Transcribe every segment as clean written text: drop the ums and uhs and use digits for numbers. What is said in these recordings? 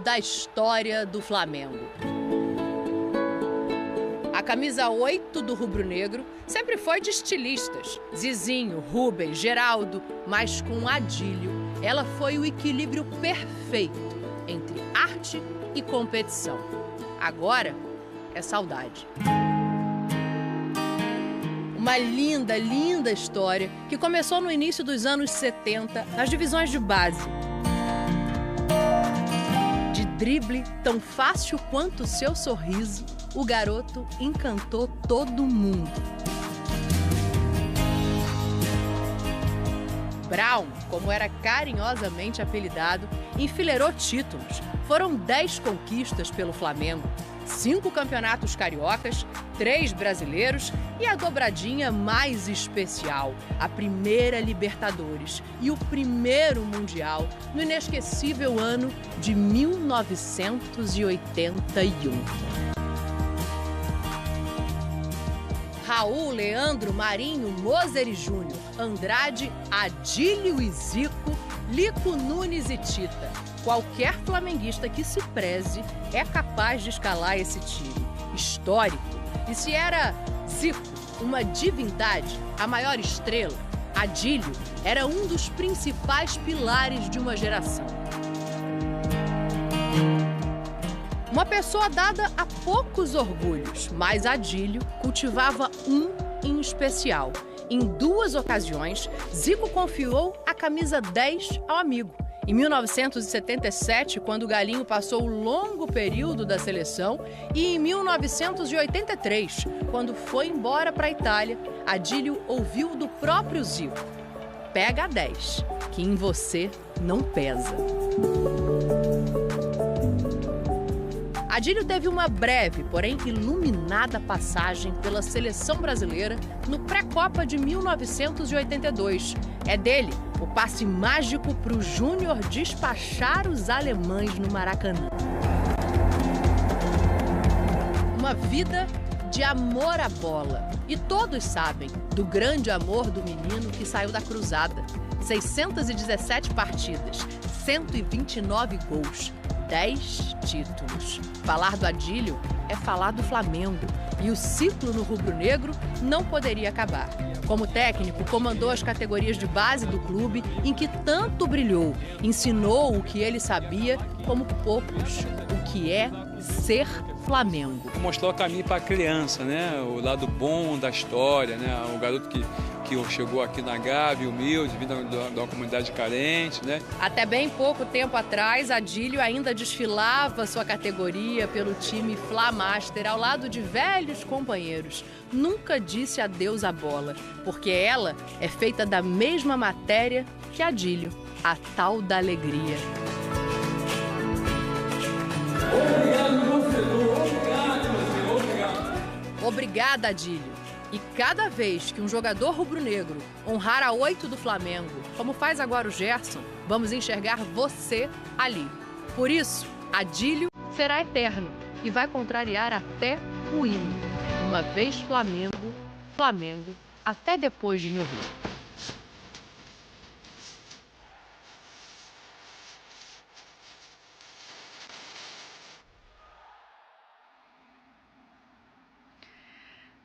da história do Flamengo. A camisa 8 do rubro-negro sempre foi de estilistas. Zizinho, Rubens, Geraldo, mas com Adílio, ela foi o equilíbrio perfeito entre arte e competição. Agora é saudade. Uma linda, linda história que começou no início dos anos 70, nas divisões de base. De drible tão fácil quanto o seu sorriso, o garoto encantou todo mundo. Brown, como era carinhosamente apelidado, enfileirou títulos. Foram 10 conquistas pelo Flamengo, 5 campeonatos cariocas, 3 brasileiros e a dobradinha mais especial, a primeira Libertadores e o primeiro Mundial no inesquecível ano de 1981. Raul, Leandro, Marinho, Moser e Júnior, Andrade, Adílio e Zico, Lico, Nunes e Tita. Qualquer flamenguista que se preze é capaz de escalar esse time histórico. E se era Zico uma divindade, a maior estrela, Adílio era um dos principais pilares de uma geração. Uma pessoa dada a poucos orgulhos, mas Adílio cultivava um em especial. Em 2 ocasiões, Zico confiou a camisa 10 ao amigo. Em 1977, quando o Galinho passou o longo período da seleção, e em 1983, quando foi embora para a Itália, Adílio ouviu do próprio Zico: "Pega a 10, que em você não pesa." Adílio teve uma breve, porém iluminada passagem pela seleção brasileira no pré-copa de 1982. É dele o passe mágico para o Júnior despachar os alemães no Maracanã. Uma vida de amor à bola. E todos sabem do grande amor do menino que saiu da cruzada. 617 partidas, 129 gols. 10 títulos. Falar do Adílio é falar do Flamengo. E o ciclo no rubro-negro não poderia acabar. Como técnico, comandou as categorias de base do clube em que tanto brilhou. Ensinou o que ele sabia como poucos. O que é ser Flamengo. Mostrou o caminho para a criança, né? O lado bom da história, né? O garoto que chegou aqui na Gávea, humilde, vindo de uma comunidade carente, né? Até bem pouco tempo atrás, Adílio ainda desfilava sua categoria pelo time Flamaster, ao lado de velhos companheiros. Nunca disse adeus à bola, porque ela é feita da mesma matéria que Adílio, a tal da alegria. Obrigada, Adílio. E cada vez que um jogador rubro-negro honrar a 8 do Flamengo, como faz agora o Gerson, vamos enxergar você ali. Por isso, Adílio será eterno e vai contrariar até o hino. Uma vez Flamengo, Flamengo, até depois de me ouvir.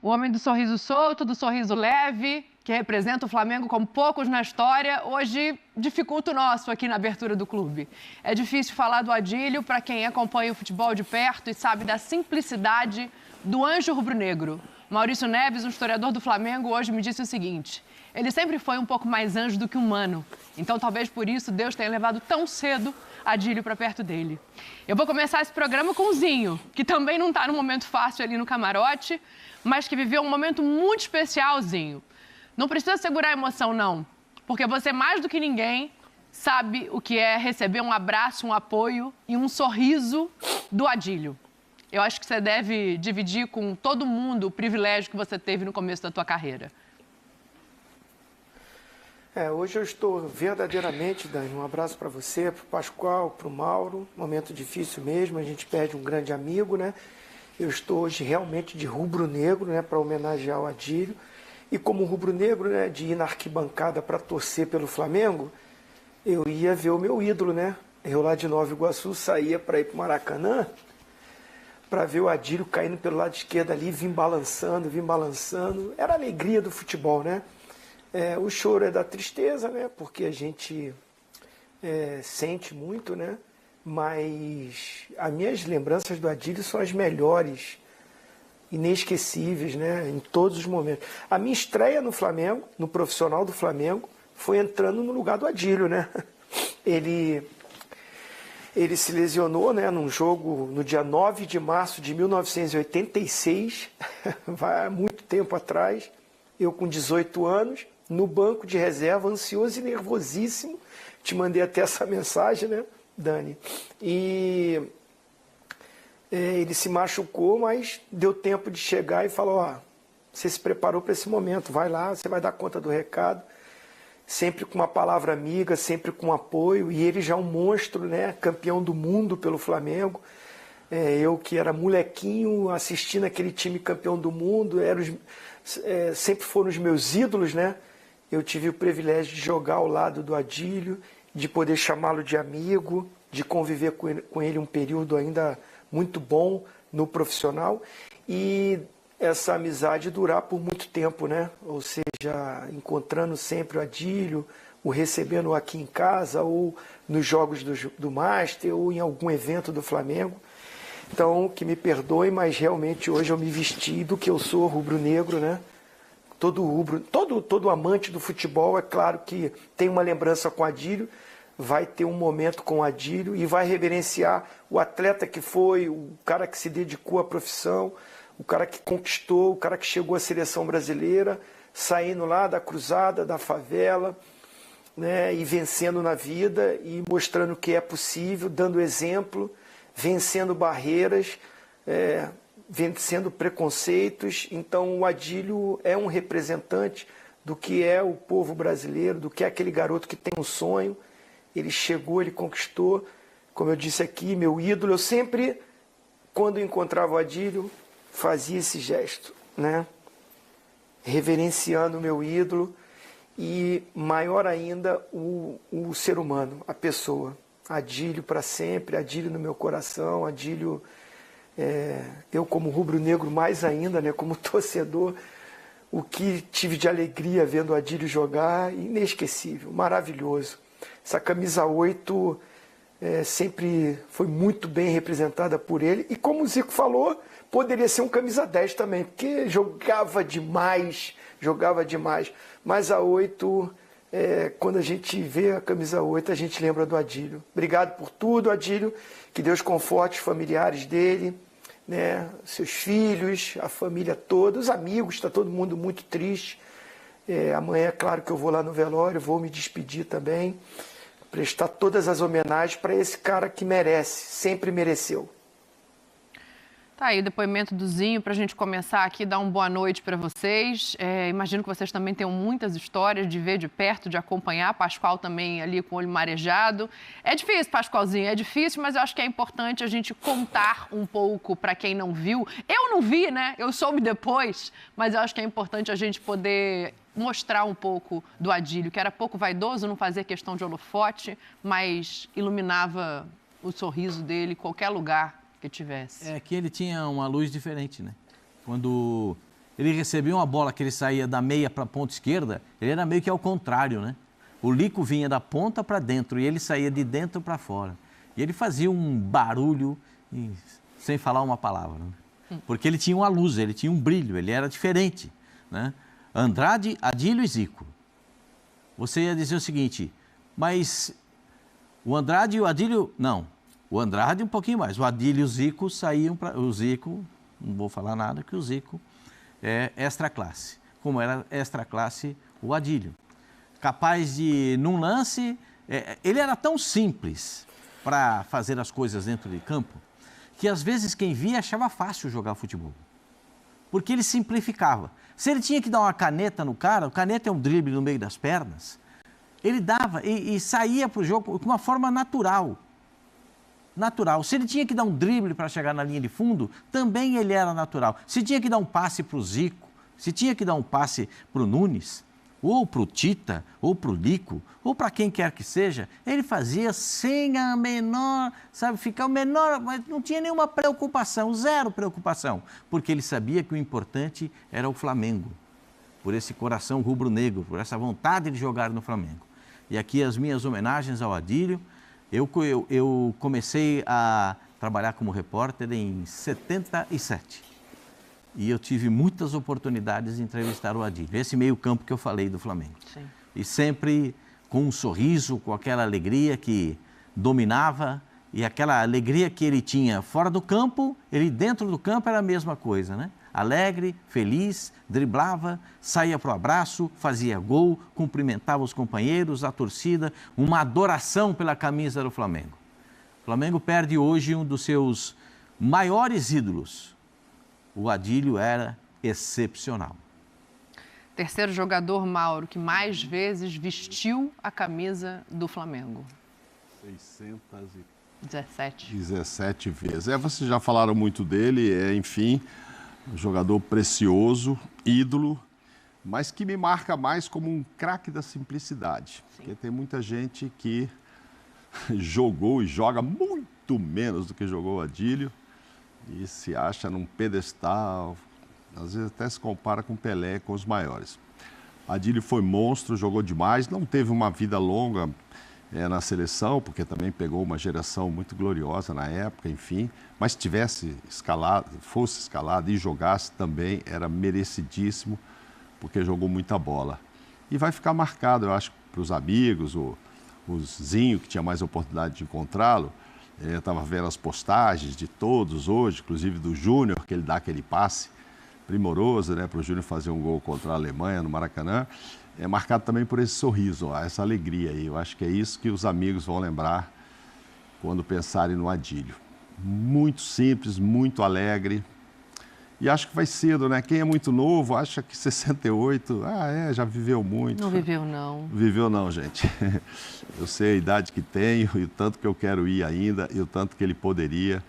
O homem do sorriso solto, do sorriso leve, que representa o Flamengo como poucos na história, hoje dificulta o nosso aqui na abertura do clube. É difícil falar do Adílio para quem acompanha o futebol de perto e sabe da simplicidade do anjo rubro-negro. Maurício Neves, um historiador do Flamengo, hoje me disse o seguinte: ele sempre foi um pouco mais anjo do que humano. Então, talvez por isso, Deus tenha levado tão cedo Adílio para perto dele. Eu vou começar esse programa com o Zinho, que também não está num momento fácil ali no camarote, mas que viveu um momento muito especial, Zinho. Não precisa segurar a emoção, não, porque você, mais do que ninguém, sabe o que é receber um abraço, um apoio e um sorriso do Adílio. Eu acho que você deve dividir com todo mundo o privilégio que você teve no começo da tua carreira. Hoje eu estou verdadeiramente, Dani, um abraço para você, para o Pascoal, para o Mauro. Momento difícil mesmo, a gente perde um grande amigo, né? Eu estou hoje realmente de rubro-negro, né, para homenagear o Adílio. E como rubro-negro, né, de ir na arquibancada para torcer pelo Flamengo, eu ia ver o meu ídolo, né? Eu lá de Nova Iguaçu saía para ir para o Maracanã para ver o Adílio caindo pelo lado esquerdo ali, vim balançando. Era a alegria do futebol, né? O choro é da tristeza, né? Porque a gente sente muito, né? Mas as minhas lembranças do Adílio são as melhores, inesquecíveis, né? Em todos os momentos. A minha estreia no Flamengo, no profissional do Flamengo, foi entrando no lugar do Adílio, né? Ele se lesionou, né, num jogo no dia 9 de março de 1986, vai há muito tempo atrás, eu com 18 anos, no banco de reserva, ansioso e nervosíssimo, te mandei até essa mensagem, né, Dani? E ele se machucou, mas deu tempo de chegar e falou, ó, você se preparou para esse momento, vai lá, você vai dar conta do recado. Sempre com uma palavra amiga, sempre com apoio, e ele já é um monstro, né? Campeão do mundo pelo Flamengo. Eu que era molequinho assistindo aquele time campeão do mundo, sempre foram os meus ídolos, né? Eu tive o privilégio de jogar ao lado do Adílio, de poder chamá-lo de amigo, de conviver com ele um período ainda muito bom no profissional, e essa amizade durar por muito tempo, né? Ou seja, encontrando sempre o Adílio, o recebendo aqui em casa, ou nos jogos do Master, ou em algum evento do Flamengo. Então, que me perdoe, mas realmente hoje eu me vesti do que eu sou, rubro-negro, né? Todo amante do futebol, é claro que tem uma lembrança com o Adílio, vai ter um momento com o Adílio e vai reverenciar o atleta que foi, o cara que se dedicou à profissão, o cara que conquistou, o cara que chegou à seleção brasileira, saindo lá da cruzada, da favela, né, e vencendo na vida e mostrando que é possível, dando exemplo, vencendo barreiras, vencendo preconceitos. Então o Adílio é um representante do que é o povo brasileiro, do que é aquele garoto que tem um sonho. Ele chegou, ele conquistou, como eu disse aqui, meu ídolo. Eu sempre, quando encontrava o Adílio, fazia esse gesto, né? Reverenciando o meu ídolo e, maior ainda, o ser humano, a pessoa. Adílio para sempre, Adílio no meu coração, Adílio, eu como rubro-negro mais ainda, né? Como torcedor, o que tive de alegria vendo o Adílio jogar, inesquecível, maravilhoso. Essa camisa 8 sempre foi muito bem representada por ele, e como o Zico falou, poderia ser um camisa 10 também, porque jogava demais, mas a 8, quando a gente vê a camisa 8, a gente lembra do Adílio. Obrigado por tudo, Adílio, que Deus conforte os familiares dele, né, seus filhos, a família toda, os amigos, está todo mundo muito triste. Amanhã é claro que eu vou lá no velório, vou me despedir também, prestar todas as homenagens para esse cara que merece, sempre mereceu. Tá aí o depoimento do Zinho para a gente começar aqui, dar uma boa noite para vocês. Imagino que vocês também tenham muitas histórias de ver de perto, de acompanhar. Pascoal também ali com o olho marejado. É difícil, Pascoalzinho, é difícil, mas eu acho que é importante a gente contar um pouco para quem não viu. Eu não vi, né? Eu soube depois, mas eu acho que é importante a gente poder mostrar um pouco do Adílio, que era pouco vaidoso, não fazia questão de holofote, mas iluminava o sorriso dele em qualquer lugar que tivesse. É que ele tinha uma luz diferente, né? Quando ele recebia uma bola que ele saía da meia para a ponta esquerda, ele era meio que ao contrário, né? O Lico vinha da ponta para dentro e ele saía de dentro para fora. E ele fazia um barulho sem falar uma palavra, né? Porque ele tinha uma luz, ele tinha um brilho, ele era diferente, né? Andrade, Adílio e Zico. Você ia dizer o seguinte, mas o Andrade e o Adílio, não. O Andrade um pouquinho mais. O Adílio e o Zico saíam para... O Zico, não vou falar nada, que o Zico é extra classe. Como era extra classe o Adílio. Capaz de, num lance... ele era tão simples para fazer as coisas dentro de campo, que às vezes quem via achava fácil jogar futebol. Porque ele simplificava. Se ele tinha que dar uma caneta no cara, o caneta é um drible no meio das pernas, ele dava e saía para o jogo com uma forma natural. Se ele tinha que dar um drible para chegar na linha de fundo, também ele era natural. Se tinha que dar um passe para o Zico, se tinha que dar um passe para o Nunes, ou para o Tita, ou para o Lico, ou para quem quer que seja, ele fazia sem a menor, sabe, ficar o menor, mas não tinha nenhuma preocupação, zero preocupação, porque ele sabia que o importante era o Flamengo, por esse coração rubro-negro, por essa vontade de jogar no Flamengo. E aqui as minhas homenagens ao Adílio. Eu comecei a trabalhar como repórter em 77. E eu tive muitas oportunidades de entrevistar o Adílio. Esse meio-campo que eu falei do Flamengo. Sim. E sempre com um sorriso, com aquela alegria que dominava e aquela alegria que ele tinha fora do campo, ele dentro do campo era a mesma coisa, né? Alegre, feliz, driblava, saía para o abraço, fazia gol, cumprimentava os companheiros, a torcida, uma adoração pela camisa do Flamengo. O Flamengo perde hoje um dos seus maiores ídolos. O Adílio era excepcional. Terceiro jogador, Mauro, que mais vezes vestiu a camisa do Flamengo. 617 vezes. Vocês já falaram muito dele, enfim... Um jogador precioso, ídolo, mas que me marca mais como um craque da simplicidade. Sim. Porque tem muita gente que jogou e joga muito menos do que jogou o Adílio e se acha num pedestal, às vezes até se compara com Pelé, com os maiores. Adílio foi monstro, jogou demais, não teve uma vida longa na seleção, porque também pegou uma geração muito gloriosa na época, enfim, mas se tivesse escalado, fosse escalado e jogasse também, era merecidíssimo, porque jogou muita bola. E vai ficar marcado, eu acho, para os amigos, o Zinho, que tinha mais oportunidade de encontrá-lo, estava vendo as postagens de todos hoje, inclusive do Júnior, que ele dá aquele passe primoroso, né, para o Júnior fazer um gol contra a Alemanha no Maracanã. É marcado também por esse sorriso, essa alegria aí. Eu acho que é isso que os amigos vão lembrar quando pensarem no Adílio. Muito simples, muito alegre. E acho que vai cedo, né? Quem é muito novo acha que 68, já viveu muito. Não viveu, não. Viveu, não, gente. Eu sei a idade que tenho e o tanto que eu quero ir ainda e o tanto que ele poderia.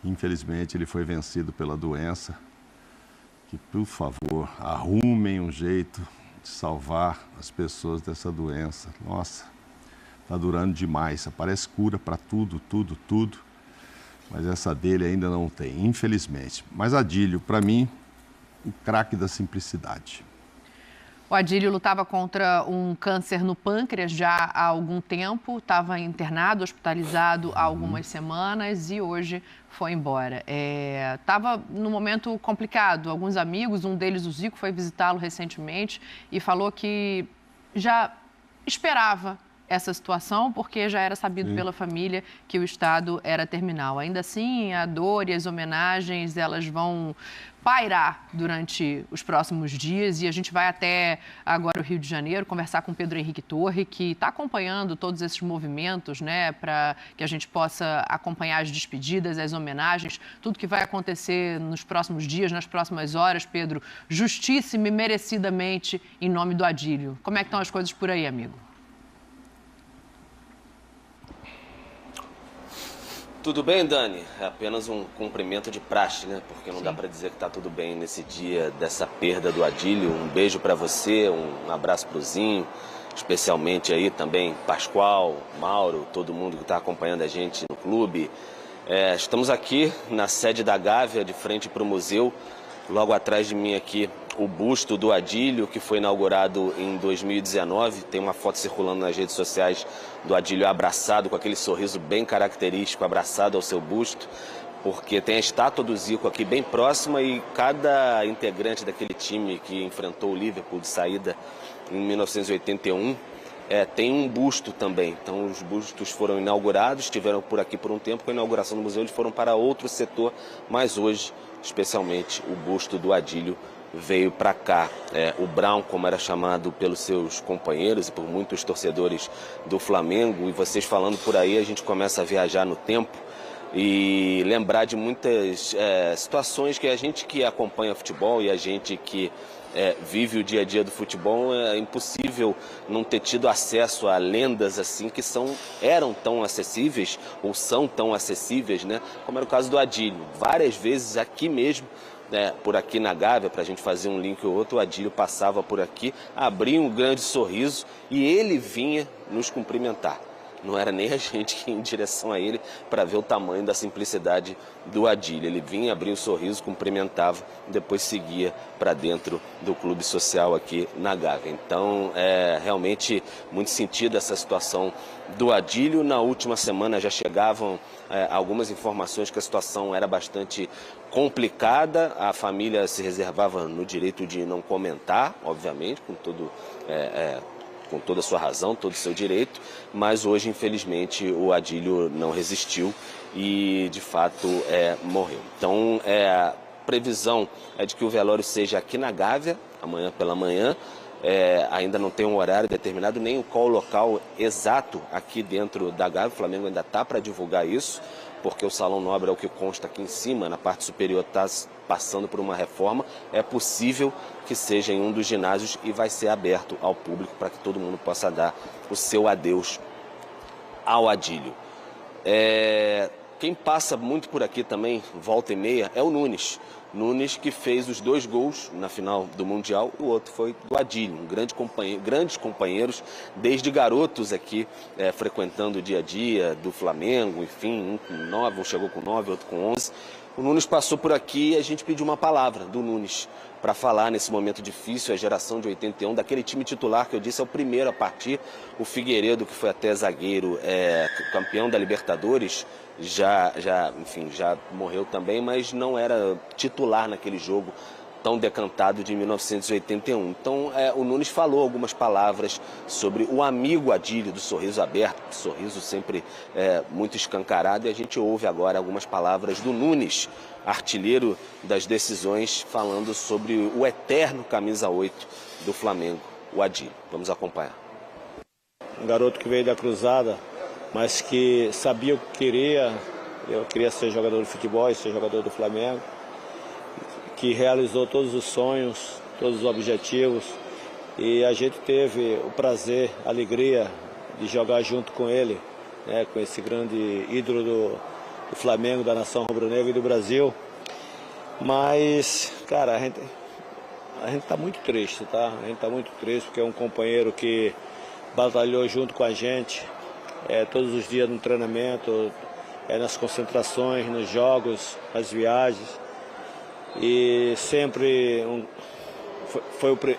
Infelizmente, ele foi vencido pela doença. Que, por favor, arrumem um jeito de salvar as pessoas dessa doença. Nossa, está durando demais. Parece cura para tudo, mas essa dele ainda não tem, infelizmente. Mas Adílio, para mim, o craque da simplicidade. O Adílio lutava contra um câncer no pâncreas já há algum tempo, estava internado, hospitalizado há algumas semanas e hoje foi embora. Estava num momento complicado. Alguns amigos, um deles, o Zico, foi visitá-lo recentemente e falou que já esperava essa situação, porque já era sabido pela família que o estado era terminal. Ainda assim, a dor e as homenagens, elas vão pairar durante os próximos dias e a gente vai até agora o Rio de Janeiro conversar com Pedro Henrique Torre, que está acompanhando todos esses movimentos, né, para que a gente possa acompanhar as despedidas, as homenagens, tudo que vai acontecer nos próximos dias, nas próximas horas. Pedro, justíssimo e merecidamente em nome do Adílio. Como é que estão as coisas por aí, amigo? Tudo bem, Dani? É apenas um cumprimento de praxe, né? Porque não dá para dizer que está tudo bem nesse dia dessa perda do Adílio. Um beijo para você, um abraço pro Zinho, especialmente aí também Pascoal, Mauro, todo mundo que está acompanhando a gente no clube. Estamos aqui na sede da Gávea, de frente para o museu. Logo atrás de mim aqui, o busto do Adílio, que foi inaugurado em 2019. Tem uma foto circulando nas redes sociais do Adílio abraçado, com aquele sorriso bem característico, abraçado ao seu busto, porque tem a estátua do Zico aqui bem próxima e cada integrante daquele time que enfrentou o Liverpool de saída em 1981 tem um busto também. Então os bustos foram inaugurados, estiveram por aqui por um tempo. Com a inauguração do museu eles foram para outro setor, mas hoje, especialmente, o busto do Adílio veio para cá. O Brown, como era chamado pelos seus companheiros e por muitos torcedores do Flamengo, e vocês falando por aí, a gente começa a viajar no tempo e lembrar de muitas situações que a gente que acompanha futebol e a gente que vive o dia a dia do futebol, é impossível não ter tido acesso a lendas assim que eram tão acessíveis ou são tão acessíveis, né? Como era o caso do Adílio. Várias vezes aqui mesmo por aqui na Gávea, para a gente fazer um link ou outro, o Adílio passava por aqui, abria um grande sorriso e ele vinha nos cumprimentar. Não era nem a gente que ia em direção a ele para ver o tamanho da simplicidade do Adílio. Ele vinha, abria um sorriso, cumprimentava, depois seguia para dentro do clube social aqui na Gávea. Então, é realmente muito sentido essa situação do Adílio. Na última semana já chegavam algumas informações que a situação era bastante complicada. A família se reservava no direito de não comentar, obviamente, com toda a sua razão, todo o seu direito, mas hoje, infelizmente, o Adílio não resistiu e, de fato, morreu. Então, a previsão é de que o velório seja aqui na Gávea, amanhã pela manhã. Ainda não tem um horário determinado, nem qual local exato aqui dentro da Gávea. O Flamengo ainda está para divulgar isso, porque o Salão Nobre é o que consta aqui em cima, na parte superior está passando por uma reforma. É possível que seja em um dos ginásios e vai ser aberto ao público para que todo mundo possa dar o seu adeus ao Adílio. Quem passa muito por aqui também, volta e meia, é o Nunes. Nunes, que fez os 2 gols na final do Mundial, o outro foi do Adílio, grandes companheiros, desde garotos aqui, frequentando o dia a dia do Flamengo, enfim, um com 9, um chegou com 9, outro com 11. O Nunes passou por aqui e a gente pediu uma palavra do Nunes para falar nesse momento difícil, a geração de 81, daquele time titular que eu disse é o primeiro a partir, o Figueiredo, que foi até zagueiro, campeão da Libertadores, já morreu também, mas não era titular naquele jogo tão decantado de 1981. Então, o Nunes falou algumas palavras sobre o amigo Adílio, do sorriso aberto, sorriso sempre muito escancarado, e a gente ouve agora algumas palavras do Nunes, artilheiro das decisões, falando sobre o eterno camisa 8 do Flamengo, o Adílio. Vamos acompanhar. Um garoto que veio da cruzada, mas que sabia o que queria. Eu queria ser jogador de futebol e ser jogador do Flamengo, que realizou todos os sonhos, todos os objetivos, e a gente teve o prazer, a alegria de jogar junto com ele, com esse grande ídolo do Flamengo, da nação rubro-negra e do Brasil. Mas, cara, a gente está muito triste, tá? A gente está muito triste porque é um companheiro que batalhou junto com a gente, todos os dias no treinamento, nas concentrações, nos jogos, nas viagens. E sempre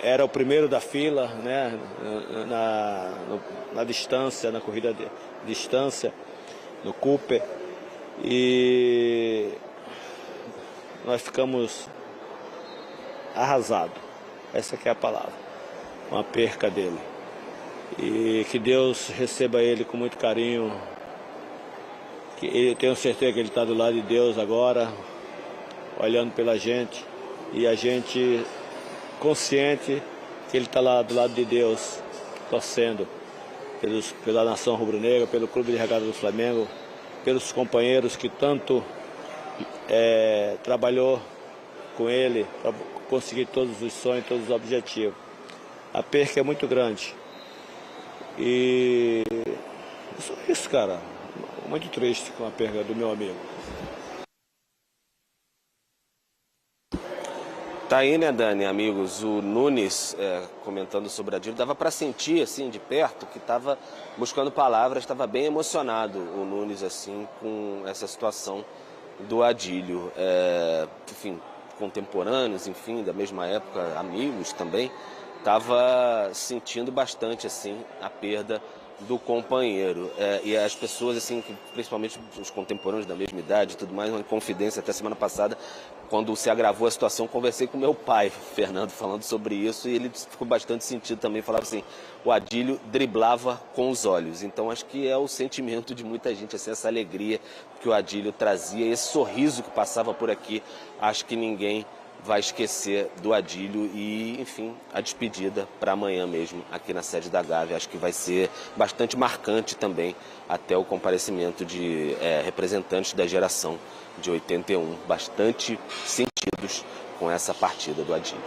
era o primeiro da fila, né? na distância, na corrida de distância, no Cooper. E nós ficamos arrasados, essa que é a palavra, com a perca dele. E que Deus receba ele com muito carinho, eu tenho certeza que ele está do lado de Deus agora, olhando pela gente, e a gente consciente que ele está lá do lado de Deus, torcendo pela nação rubro-negra, pelo Clube de Regatas do Flamengo, pelos companheiros que tanto trabalhou com ele para conseguir todos os sonhos, todos os objetivos. A perca é muito grande. E só isso, cara. Muito triste com a perda do meu amigo. Tá aí, né, Dani, amigos, o Nunes comentando sobre a Adílio, dava para sentir, assim, de perto, que estava buscando palavras, estava bem emocionado o Nunes, assim, com essa situação do Adílio. Enfim, contemporâneos, enfim, da mesma época, amigos também, estava sentindo bastante, assim, a perda do companheiro. E as pessoas, assim, principalmente os contemporâneos da mesma idade e tudo mais, uma confidência até semana passada, quando se agravou a situação, conversei com meu pai, Fernando, falando sobre isso, e ele ficou bastante sentido também, falava assim, o Adílio driblava com os olhos. Então acho que é o sentimento de muita gente, assim, essa alegria que o Adílio trazia, esse sorriso que passava por aqui, acho que ninguém vai esquecer do Adílio e, enfim, a despedida para amanhã mesmo, aqui na sede da Gávea. Acho que vai ser bastante marcante também, até o comparecimento de representantes da geração de 81, bastante sentidos com essa partida do Adílio.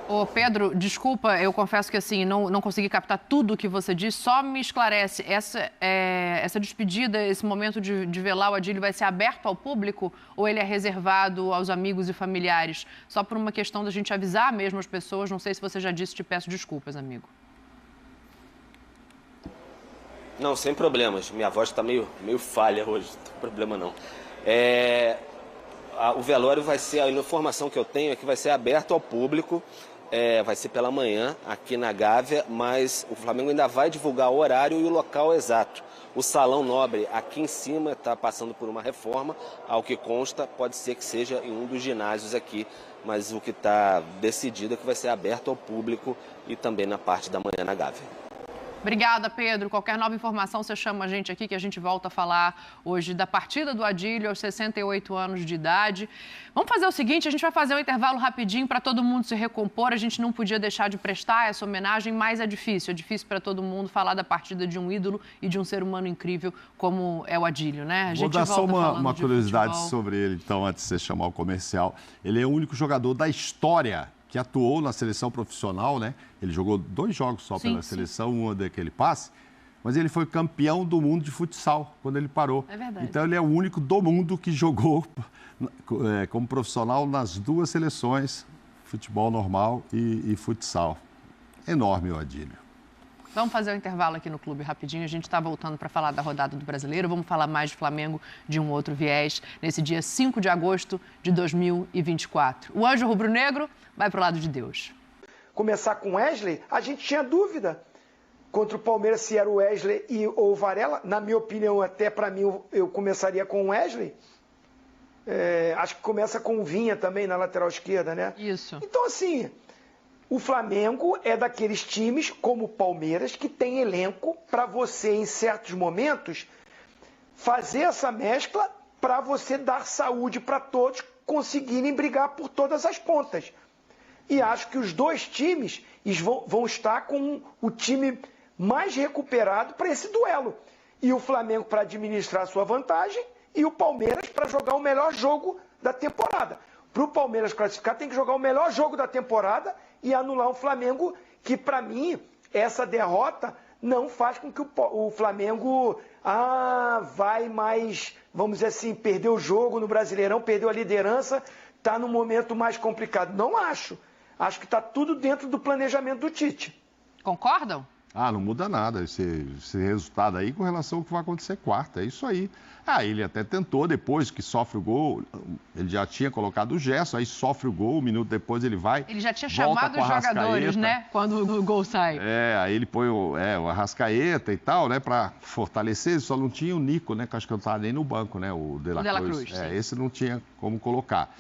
Ô Pedro, desculpa, eu confesso que assim, não consegui captar tudo o que você disse, só me esclarece, essa despedida, esse momento de velar o Adílio vai ser aberto ao público ou ele é reservado aos amigos e familiares? Só por uma questão da gente avisar mesmo as pessoas, não sei se você já disse, te peço desculpas, amigo. Não, sem problemas, minha voz está meio falha hoje, não tem problema não. O velório vai ser, a informação que eu tenho é que vai ser aberto ao público, vai ser pela manhã aqui na Gávea, mas o Flamengo ainda vai divulgar o horário e o local exato. O Salão Nobre aqui em cima está passando por uma reforma, ao que consta pode ser que seja em um dos ginásios aqui, mas o que está decidido é que vai ser aberto ao público e também na parte da manhã na Gávea. Obrigada, Pedro. Qualquer nova informação, você chama a gente aqui que a gente volta a falar hoje da partida do Adílio aos 68 anos de idade. Vamos fazer o seguinte, a gente vai fazer um intervalo rapidinho para todo mundo se recompor. A gente não podia deixar de prestar essa homenagem, mas é difícil para todo mundo falar da partida de um ídolo e de um ser humano incrível como é o Adílio, né? A gente Vou dar só uma curiosidade futebol sobre ele, então, antes de você chamar o comercial. Ele é o único jogador da história que atuou na seleção profissional, né? Ele jogou 2 jogos só pela seleção, um daquele passe, mas ele foi campeão do mundo de futsal quando ele parou. É verdade. Então ele é o único do mundo que jogou como profissional nas 2 seleções, futebol normal e futsal. Enorme o Adílio. Vamos fazer um intervalo aqui no Clube rapidinho. A gente está voltando para falar da rodada do Brasileiro. Vamos falar mais de Flamengo de um outro viés nesse dia 5 de agosto de 2024. O anjo rubro-negro vai para o lado de Deus. Começar com Wesley, a gente tinha dúvida contra o Palmeiras se era o Wesley ou o Varela. Na minha opinião, até para mim, eu começaria com o Wesley. Acho que começa com o Vinha também na lateral esquerda, né? Isso. Então, assim, o Flamengo é daqueles times, como o Palmeiras, que tem elenco para você, em certos momentos, fazer essa mescla para você dar saúde para todos conseguirem brigar por todas as pontas. E acho que os 2 times vão estar com o time mais recuperado para esse duelo. E o Flamengo para administrar a sua vantagem e o Palmeiras para jogar o melhor jogo da temporada. Para o Palmeiras classificar, tem que jogar o melhor jogo da temporada e anular o Flamengo, que para mim, essa derrota não faz com que o Flamengo vai mais, vamos dizer assim, perder o jogo no Brasileirão, perdeu a liderança, está no momento mais complicado. Não acho. Acho que está tudo dentro do planejamento do Tite. Concordam? Não muda nada esse resultado aí com relação ao que vai acontecer quarta. É isso aí. Ele até tentou depois que sofre o gol. Ele já tinha colocado o Gerson, aí sofre o gol, 1 minuto depois ele vai. Ele já tinha chamado os jogadores, né? Quando o gol sai. Aí ele põe o Arrascaeta e tal, né? Para fortalecer. Só não tinha o Nico, né? Que acho que não estava nem no banco, né? O De La Cruz. Esse não tinha como colocar.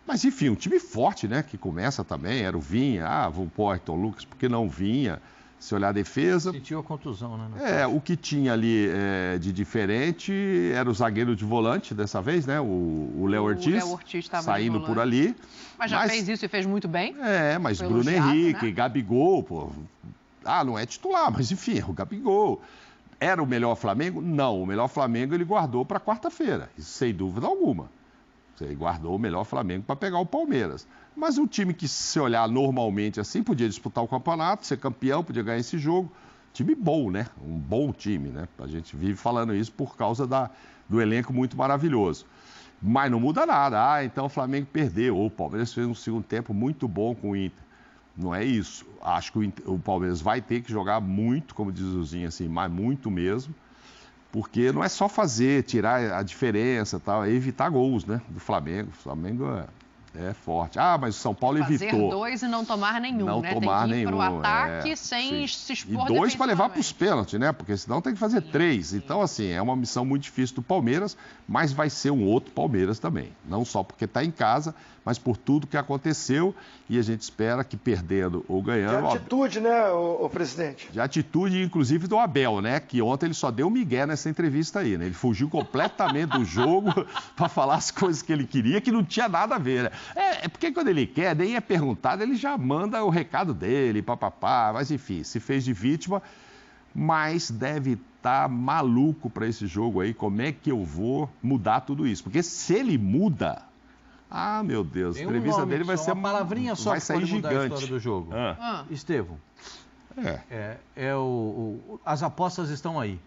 Mas, enfim, um time forte, né? Que começa também, era o Vinha, vou pôr o Ayrton Lucas, porque não Vinha. Se olhar a defesa... Sentiu a contusão, né? O que tinha ali de diferente era o zagueiro de volante dessa vez, né? O Léo Ortiz. O Léo Ortiz estava saindo por ali. Mas já fez isso e fez muito bem. Mas Bruno Henrique, né? Gabigol, pô... não é titular, mas enfim, é o Gabigol. Era o melhor Flamengo? Não, o melhor Flamengo ele guardou para quarta-feira, isso sem dúvida alguma. Ele guardou o melhor Flamengo para pegar o Palmeiras. Mas um time que, se olhar normalmente assim, podia disputar o campeonato, ser campeão, podia ganhar esse jogo. Time bom, né? Um bom time, né? A gente vive falando isso por causa do elenco muito maravilhoso. Mas não muda nada. Então o Flamengo perdeu. Ou o Palmeiras fez um segundo tempo muito bom com o Inter. Não é isso. Acho que o Palmeiras vai ter que jogar muito, como diz o Zinho, assim, mas muito mesmo. Porque não é só tirar a diferença, tal, é evitar gols, né, do Flamengo. O Flamengo é forte. Mas o São Paulo evitou. Fazer 2 e não tomar nenhum, não né? Tomar tem que ir nenhum, pro ataque sem se expor. E 2 para levar para os pênaltis, né? Porque senão tem que fazer 3. Então, assim, é uma missão muito difícil do Palmeiras, mas vai ser um outro Palmeiras também. Não só porque está em casa, mas por tudo que aconteceu. E a gente espera que perdendo ou ganhando... De atitude, né, o presidente? De atitude, inclusive, do Abel, né? Que ontem ele só deu migué nessa entrevista aí, né? Ele fugiu completamente do jogo para falar as coisas que ele queria, que não tinha nada a ver, né? Porque quando ele quer, nem é perguntado, ele já manda o recado dele, papapá. Mas, enfim, se fez de vítima, mas deve estar maluco para esse jogo aí. Como é que eu vou mudar tudo isso? Porque se ele muda... Ah, meu Deus. A Tem um entrevista nome dele vai só, ser uma palavrinha só vai que sair pode mudar a gigante. história do jogo. Estevão. As apostas estão aí.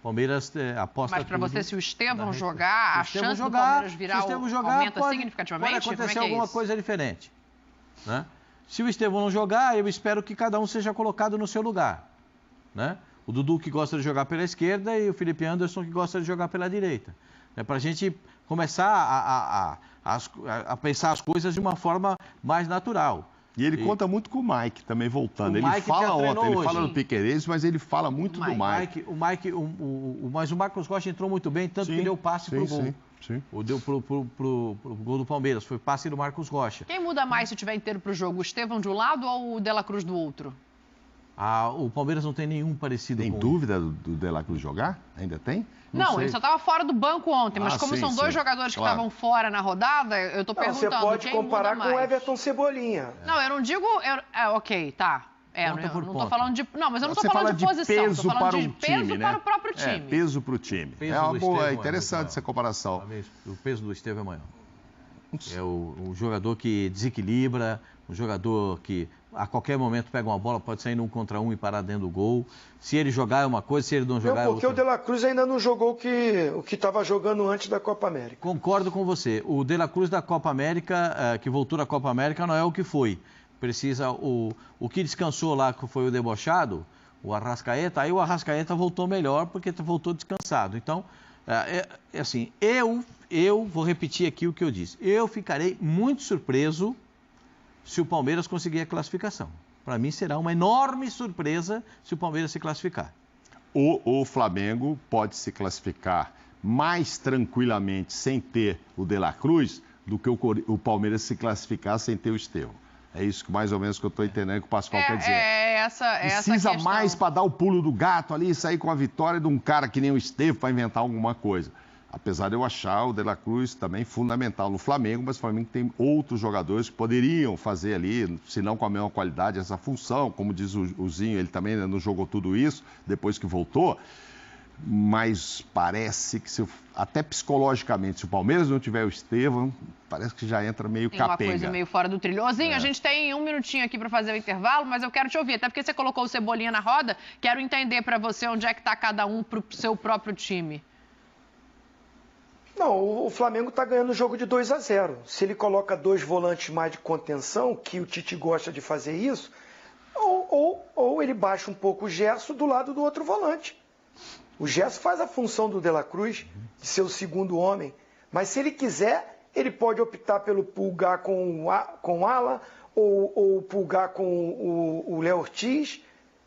Palmeiras aposta. Mas para você, se o Estevão na jogar, a Estevão chance do Palmeiras se virar o Estevão jogar, aumenta pode significativamente? acontecer Como é que é alguma isso? coisa diferente. Né? Se o Estevão não jogar, eu espero que cada um seja colocado no seu lugar. Né? O Dudu que gosta de jogar pela esquerda e o Felipe Anderson que gosta de jogar pela direita. É para a gente começar a pensar as coisas de uma forma mais natural. E ele conta muito com o Mike também voltando. Ele Mike fala ontem, ele hoje. fala no Piquerez, mas ele fala muito do Mike. Mas o Marcos Rocha entrou muito bem, tanto que deu passe pro gol. Sim. Deu pro gol do Palmeiras, foi passe do Marcos Rocha. Quem muda mais se tiver inteiro pro jogo, o Estevão de um lado ou o De La Cruz do outro? O Palmeiras não tem nenhum parecido com ele. Tem dúvida do De La Cruz jogar? Ainda tem? Não, ele só estava fora do banco ontem, mas como são dois jogadores que estavam fora na rodada, eu estou perguntando. Você pode comparar com o Everton Cebolinha. Não, eu não digo. Ok, tá. Não estou falando de. Não, mas eu não estou falando de posição. Peso para o time, para o próprio time. Peso para o time. É interessante essa comparação. O peso do Estevão é maior. É o jogador que desequilibra, um jogador que a qualquer momento pega uma bola, pode sair num contra um e parar dentro do gol. Se ele jogar é uma coisa, se ele não jogar é outra. Porque o De La Cruz ainda não jogou o que estava jogando antes da Copa América. Concordo com você. O De La Cruz da Copa América, que voltou da Copa América, não é o que foi. Precisa o que descansou lá, que foi o debochado, o Arrascaeta, aí o Arrascaeta voltou melhor porque voltou descansado. Então, assim, eu vou repetir aqui o que eu disse. Eu ficarei muito surpreso se o Palmeiras conseguir a classificação. Para mim será uma enorme surpresa se o Palmeiras se classificar. O Flamengo pode se classificar mais tranquilamente sem ter o De La Cruz do que o Palmeiras se classificar sem ter o Estevão. É isso que mais ou menos que eu estou entendendo que o Pascoal quer dizer. Precisa mais para dar o pulo do gato ali e sair com a vitória de um cara que nem o Estevão para inventar alguma coisa. Apesar de eu achar o De La Cruz também fundamental no Flamengo, mas o Flamengo tem outros jogadores que poderiam fazer ali, se não com a mesma qualidade, essa função. Como diz o Zinho, ele também não jogou tudo isso depois que voltou. Mas parece que, até psicologicamente, se o Palmeiras não tiver o Estevão, parece que já entra meio capenga. Tem uma coisa meio fora do trilho. Zinho, a gente tem um minutinho aqui para fazer o intervalo, mas eu quero te ouvir. Até porque você colocou o Cebolinha na roda, quero entender para você onde é que está cada um pro seu próprio time. Não, o Flamengo está ganhando o jogo de 2-0. Se ele coloca dois volantes mais de contenção, que o Tite gosta de fazer isso, ou ele baixa um pouco o Gerson do lado do outro volante. O Gerson faz a função do De La Cruz, de ser o segundo homem. Mas se ele quiser, ele pode optar pelo Pulgar com o Alan, ou Pulgar com o Léo Ortiz,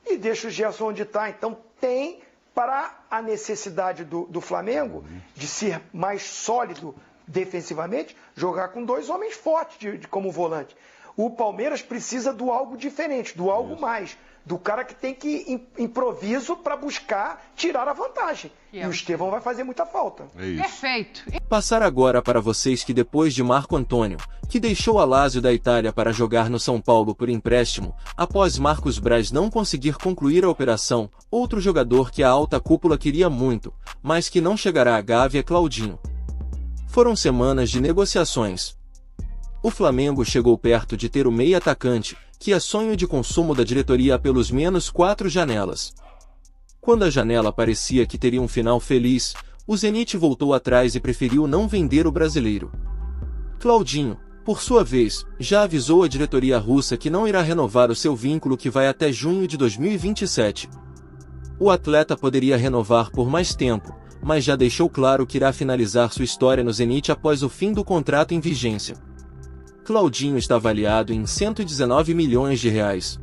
e deixa o Gerson onde está. Então tem, para a necessidade do Flamengo de ser mais sólido defensivamente, jogar com dois homens fortes como volante. O Palmeiras precisa do algo diferente, do algo mais, do cara que tem que improviso para buscar tirar a vantagem. E o Estevão vai fazer muita falta. É isso. Perfeito. Passar agora para vocês que depois de Marco Antônio, que deixou a Lazio da Itália para jogar no São Paulo por empréstimo, após Marcos Braz não conseguir concluir a operação, outro jogador que a alta cúpula queria muito, mas que não chegará à Gávea é Claudinho. Foram semanas de negociações. O Flamengo chegou perto de ter o meia atacante, que é sonho de consumo da diretoria há pelos menos 4 janelas. Quando a janela parecia que teria um final feliz, o Zenit voltou atrás e preferiu não vender o brasileiro. Claudinho, por sua vez, já avisou a diretoria russa que não irá renovar o seu vínculo que vai até junho de 2027. O atleta poderia renovar por mais tempo, mas já deixou claro que irá finalizar sua história no Zenit após o fim do contrato em vigência. Claudinho está avaliado em 119 milhões de reais.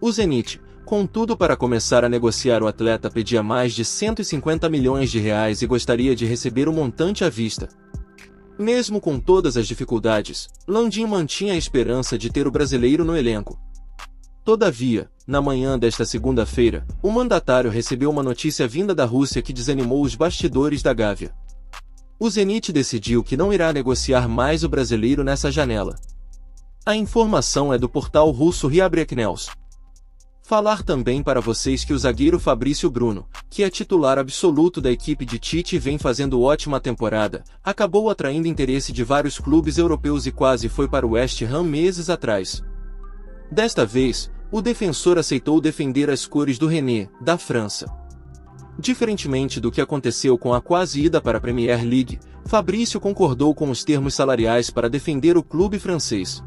O Zenit, contudo, para começar a negociar o atleta pedia mais de 150 milhões de reais e gostaria de receber o montante à vista. Mesmo com todas as dificuldades, Landim mantinha a esperança de ter o brasileiro no elenco. Todavia, na manhã desta segunda-feira, o mandatário recebeu uma notícia vinda da Rússia que desanimou os bastidores da Gávea. O Zenit decidiu que não irá negociar mais o brasileiro nessa janela. A informação é do portal russo Ryabreknews. Falar também para vocês que o zagueiro Fabrício Bruno, que é titular absoluto da equipe de Tite e vem fazendo ótima temporada, acabou atraindo interesse de vários clubes europeus e quase foi para o West Ham meses atrás. Desta vez, o defensor aceitou defender as cores do Rennes, da França. Diferentemente do que aconteceu com a quase ida para a Premier League, Fabrício concordou com os termos salariais para defender o clube francês.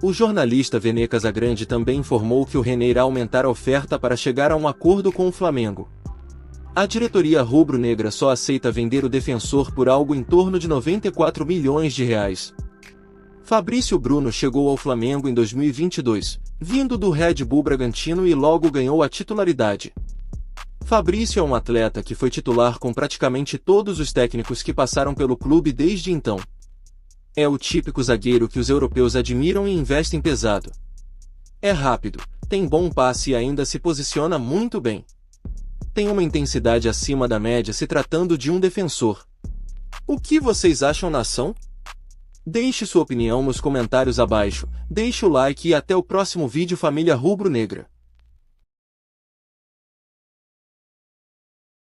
O jornalista Vene Casagrande também informou que o Rennes irá aumentar a oferta para chegar a um acordo com o Flamengo. A diretoria rubro-negra só aceita vender o defensor por algo em torno de 94 milhões de reais. Fabrício Bruno chegou ao Flamengo em 2022, vindo do Red Bull Bragantino e logo ganhou a titularidade. Fabrício é um atleta que foi titular com praticamente todos os técnicos que passaram pelo clube desde então. É o típico zagueiro que os europeus admiram e investem pesado. É rápido, tem bom passe e ainda se posiciona muito bem. Tem uma intensidade acima da média se tratando de um defensor. O que vocês acham, nação? Deixe sua opinião nos comentários abaixo, deixe o like e até o próximo vídeo, família rubro-negra.